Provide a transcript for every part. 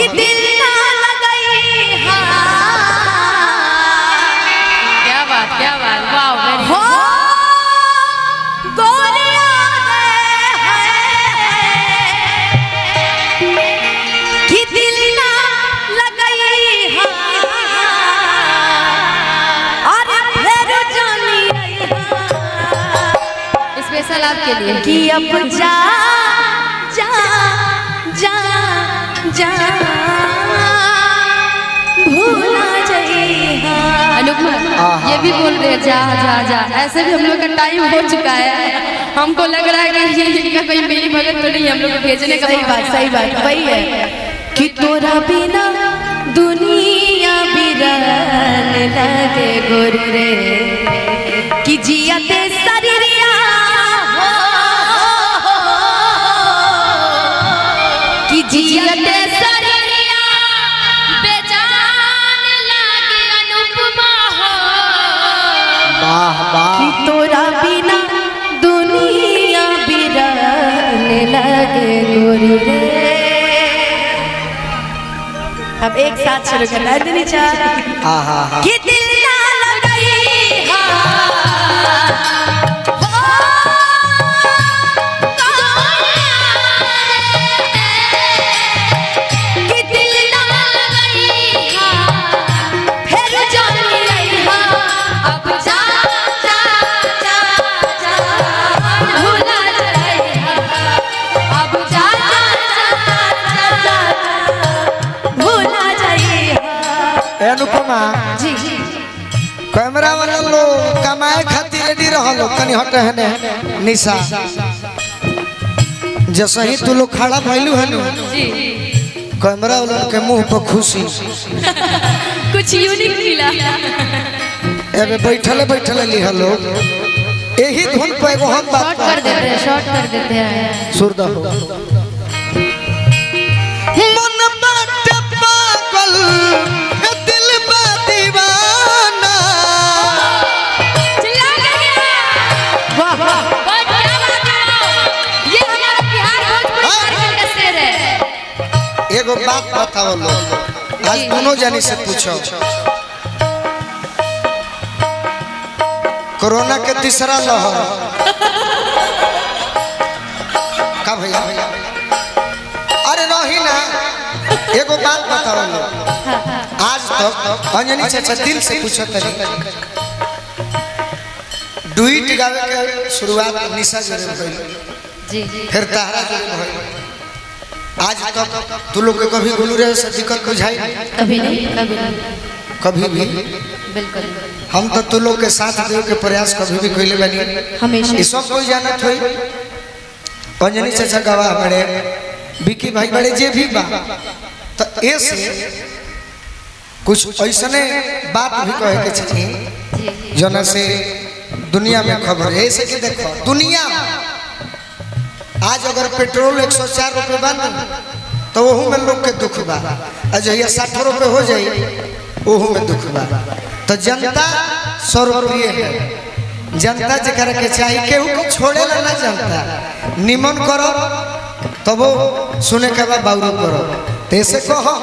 कि दिल ना लगाई। क्या बात वाह वेरी हो गोरिया कि दिल ना लगाई और फिर जानी स्पेशल आपके लिए कि अब जा जा जा जा भूला जाइए। अनुपमा ये भी बोल रहे जा जा जा, ऐसे भी हम लोग का टाइम हो चुका है। हमको लग रहा है कि इनका कोई मेरी भगत तो नहीं हम लोग को भेजने का। सही बात वही है कि तोरा बिना दुनिया बिरन लगे गोरी रे कि जियते शरीरिया कि जियते शरीरिया बेजान लागे अनुपमा हो। वाह वाह कि तोरा बिना दुनिया बिरन लगे गोरी रे। अब एक साथ शुरू करना है दिनी चाह कि दिल ना लगाई कि दिल ना लगाई फिर जानी रही अब जा जा जा जा भूला जाए अब जा जा जा भूला जाए। अनुपमा जी कैमरा वाला लोग कमाए खातिर रेडी रहलो कनी हटे हने निशा जैसे ही तू लोग खड़ा भइलू हनु जी कैमरा वाला के मुंह पर खुशी कुछ यूनिक मिला। एबे बैठले ली हलो यही धुन पे एगो हम बात शॉर्ट कर देते हैं सुरदा हो मन बाटे पागल दिल बा दीवाना। चिल्ला गया। वाह वाह बहुत क्या बात है, ये हमारा बिहार भोजपुरी कार्यक्रम का शेर है। एगो बात बताओ लोग आज दोनों जानी से पूछो कोरोना के तीसरा लहर का भैया अरे रही ना एगो बात बताओ लोग आज तक अंजनी चाचा दिल से पूछो तरी डुइट गावे के शुरुआत निशा जरे भइल जी फिर तारा जरे भइल आज तक तू लोग के कभी गुलू रहे से दिक्कत बुझाई कभी नहीं कभी भी बिल्कुल हम तो तू लोग के साथ देव के प्रयास कभी भी कइले बानी हमेशा ई सब कोई जानत होई अंजनी चाचा गवाह बड़े विकी भाई बड़े जे भी बा तो ऐसे कुछ ऐसने बात भी कहे के चाहिए जना से दुनिया में खबर है ऐसे कि देखो दुनिया आज अगर पेट्रोल 104 रुपए बन तो वहू में लोग के दुख बा अजहिया 60 रुपए हो जाई वहू में दुख बा तो जनता 100 रुपये है जनता जरा के चाहिए केहू को छोड़े ला ना जनता निमन करो तब वो सुने के बाद बाउरू करो ऐसे कहो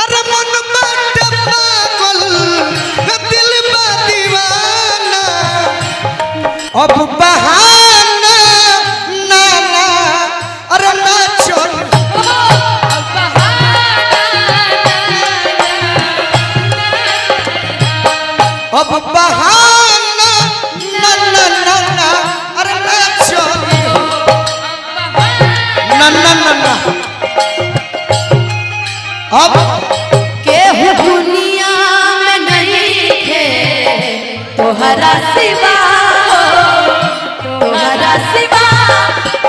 अरे मन बाटे पागल दिल बा दीवाना अब बहाना ना ना अरे ना छोड़ अब बहाना ना ना ना ना अरे ना छोड़ ना ना ना ना अब केहू दुनिया में नहीं थे तोहरा सिवा तोहरा सिवा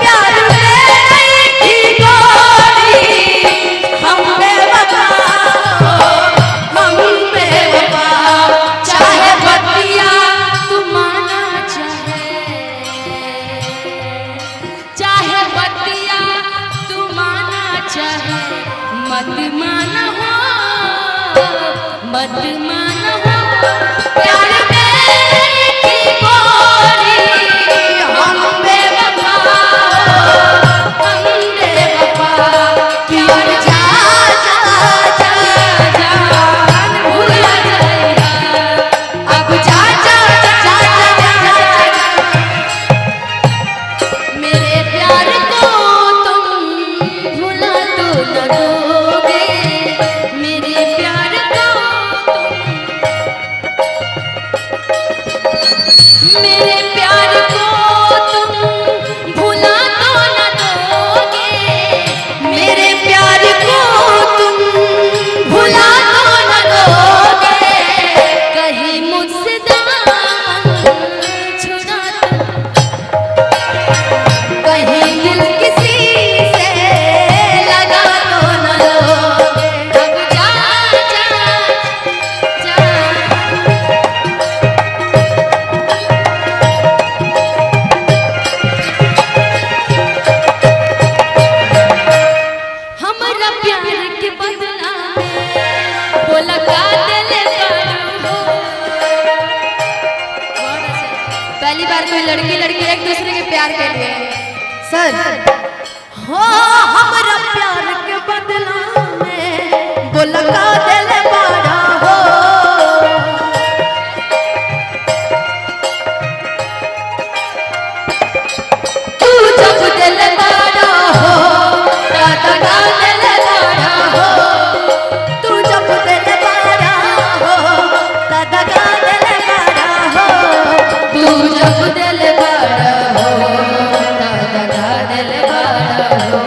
प्यार में नहीं थी गोरी हम बेवफा हम बेवफा चाहे बतिया तू माना चाहे बतिया तू माना चाहे मत माना हो मत माना हो प्यार में की गोरी हम बेवफा प्यार जा जा मेरे प्यार को तुम भुला तो न दोगे, मेरे प्यार को तुम भुला तो न दोगे, कहीं मुझसे दामन छुड़ा तो, कहीं दिल किसी से लगा तो न लोगे। अब जा जा जा। हमरा प्यार के बदला में बोला का दिल करो। पहली बार कोई लड़की एक दूसरे के प्यार के लिए सर हो हमरा प्यार के बदला में बोलका दिल बड़ा हो, तू जब दिल बड़ा हो दादा का दिल बड़ा हो, तू जब दिल बड़ा हो दादा का दिल बड़ा हो, तू जब दिल बड़ा हो दादा का दिल बड़ा हो,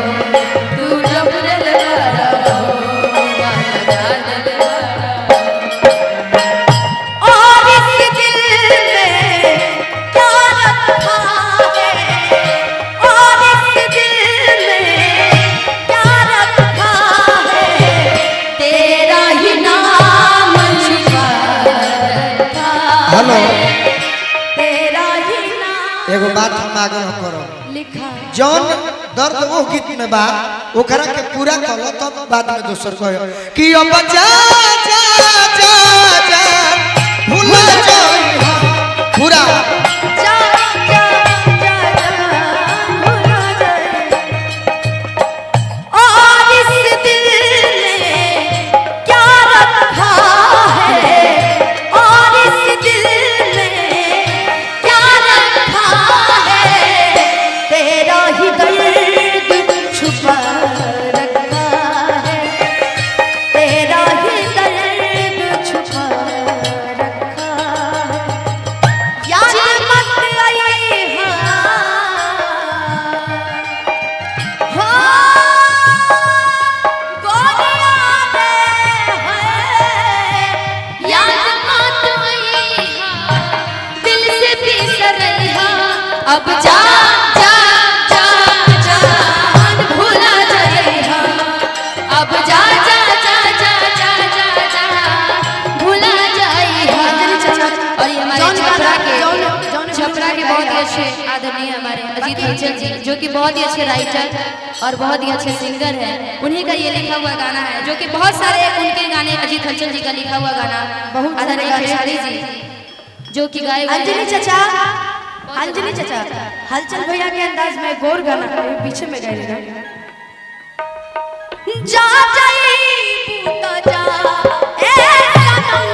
तू जब दिल बड़ा हो दादा का दिल बड़ा हो। और इस दिल में क्या रखा है, और इस दिल में क्या रखा है, तेरा ही नाम छुपा रखा हेलो है, तेरा ही नाम एगो बात हम आगे न करो लिखा। जौन दर्द वो गीत में बा ओकरा के पूरा करो तब बाद में दोसर कहो कि अब जा जा जा जा भूल जाओ पूरा जा जा जा जा भुला जाए, और इस दिल में क्या रखा है, और इस दिल में क्या रखा है, तेरा ही दर्द छुपा रखा है, तेरा ही दर्द छुपा रखा है, याद मत आई गोरिया रे है, याद मत आई दिल से बिसर रहा, अब जा जा जा जान भूला जाएगा, अब जा जा जा जा जा जा जा भूला जाएगा। और ये हमारे छपरा के बहुत ही अच्छे आदरणीय हमारे अजीत हलचल जी, जो कि बहुत ही अच्छे राइटर और बहुत ही अच्छे सिंगर हैं, उन्हीं का ये लिखा हुआ गाना है, जो कि बहुत सारे उनके गाने अजीत हलचल जी का लिखा हुआ गाना बहुत सारे आदरणीय गाने खेसारी जी जो कि गाए हुए अंजलि हैं। चाचा, अंजलि चाचा हलचल भैया के अंदाज में गोर गाना पीछे में गाएगा। जा जाई बूता जा ए सनम,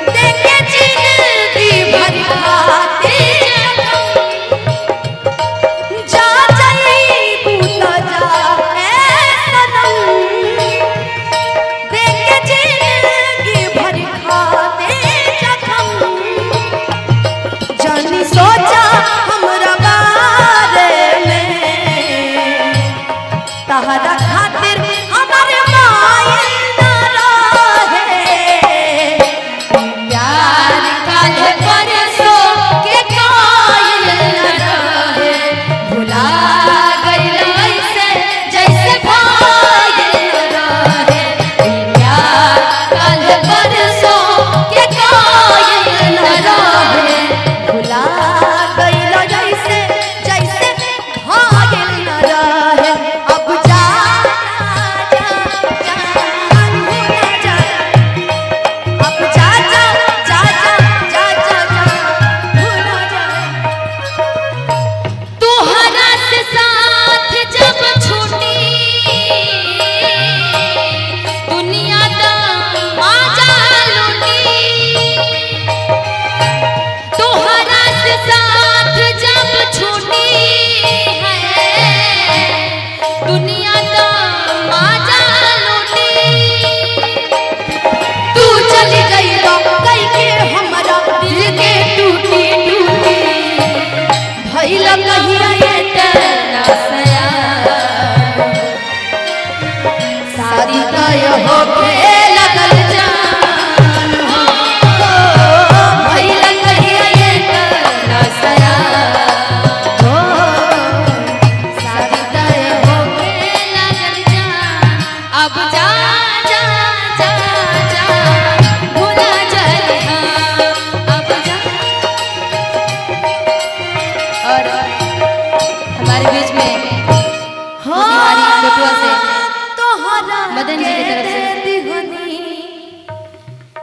देखे जिंदगी भर खाते जखम, जा जाई बूता जा ए सनम, देखे जिंदगी भर खाते जखम, जानी सोचा हमरा बारे में तहरा खातिर शादी तय होके लगल जान हो भइल कहिया ये करना सया हो शादी तय होके लगल जान अब जा जा जा जा भुला जाए अब जा। और हमारे बीच में मोतिहारी कोटवा से मदन जी की तरफ से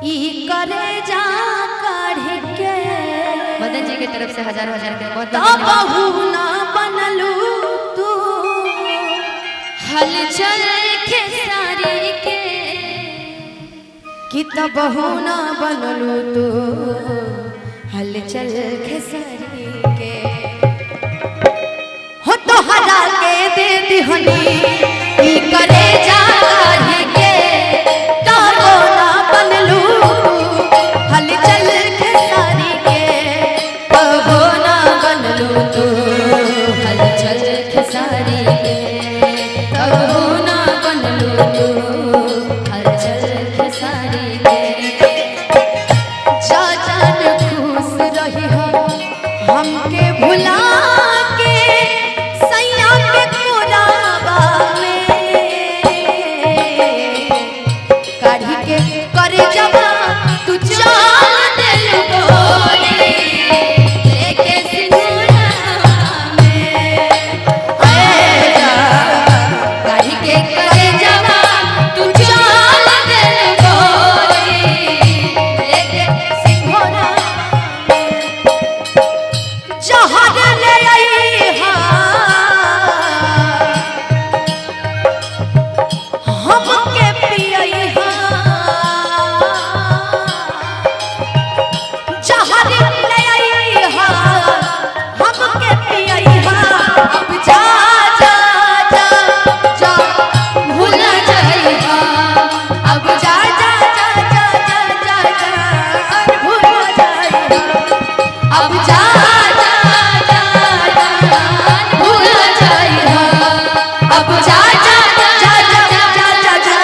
ई करे जा काढ़ के मदन जी की तरफ से हजार हजार के बहुत तो बहू ना बनलू तू हलचल खेसारी के कि तो बहू ना बनलू तू हलचल खेसारी के हो तो हरा के दे दिहनी ई करे जा काढ़ के तो बहू ना बनलू तू हलचल खेसारी के बहू ना बनलू तू हलचल खेसारी के तब हो ना बनलू तू हलचल खेसारी के जा जान खुश रही हो हमके भुला के सैया के कोराबा में काढ़ी के करे जबा तू चाल दिल बोली लेके सिंदूरा में काढ़ी के करे जवा तू चाल दिल बोली लेके सिंघोरा जहर ले आई हा हमके पियई हा जहर ले आई हा हमके पियई हा अब जा जा जा जा भूला जाइहा अब जा जा जा जा जा जा जा भूल जाइहा अब जा जा जा जा भूला जाइहा अब जा जा जा जा जा जा जा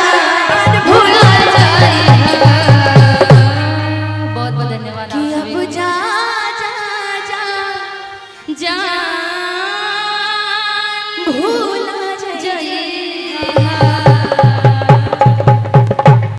भूला जाइहा। बहुत बहुत धन्यवाद आप कि सभी अब को। जा जा जा जा